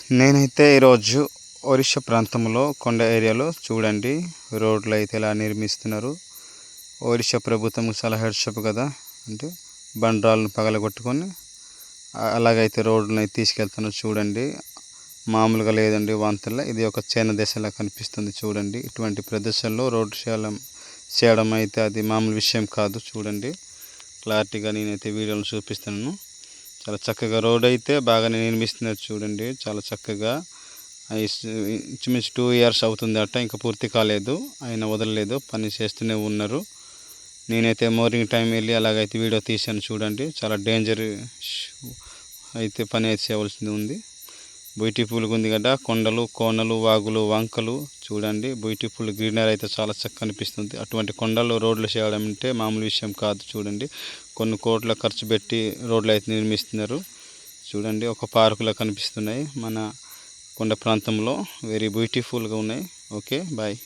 నేనైతే ఈరోజు ఒరిస్సా ప్రాంతంలో కొండ ఏరియాలో చూడండి రోడ్లు అయితే ఎలా నిర్మిస్తున్నారు. ఒరిస్సా ప్రభుత్వం చాలా హెడ్షప్ కదా, అంటే బండరాలను పగలగొట్టుకొని అలాగైతే రోడ్లను అయితే తీసుకెళ్తున్నారు చూడండి. మామూలుగా లేదండి వంతెన. ఇది ఒక చైనా దేశంలా కనిపిస్తుంది చూడండి. ఇటువంటి ప్రదేశాల్లో రోడ్డు చేయడం అయితే అది మామూలు విషయం కాదు. చూడండి క్లారిటీగా నేనైతే వీడియోలు చూపిస్తున్నాను. చాలా చక్కగా రోడ్ అయితే బాగానే నిర్మిస్తున్నారు చూడండి. చాలా చక్కగా ఇంచుమించు 2 years అవుతుంది అట, ఇంకా పూర్తి కాలేదు. ఆయన వదలలేదు, పని చేస్తూనే ఉన్నారు. నేనైతే మార్నింగ్ టైం వెళ్ళి అలాగైతే వీడియో తీశాను చూడండి. చాలా డేంజర్ అయితే పని అయితే చేయవలసింది ఉంది. బ్యూటిఫుల్గా ఉంది కదా, కొండలు కోనలు వాగులు వంకలు చూడండి. బ్యూటిఫుల్ గ్రీనరీ అయితే చాలా చక్కగా అనిపిస్తుంది. అటువంటి కొండల్లో రోడ్లు చేయడం అంటే మామూలు విషయం కాదు చూడండి. కొన్ని కోట్ల ఖర్చు పెట్టి రోడ్లు అయితే నిర్మిస్తున్నారు చూడండి. ఒక పార్కులా కనిపిస్తున్నాయి మన కొండ ప్రాంతంలో. వెరీ బ్యూటిఫుల్గా ఉన్నాయి. Okay, bye.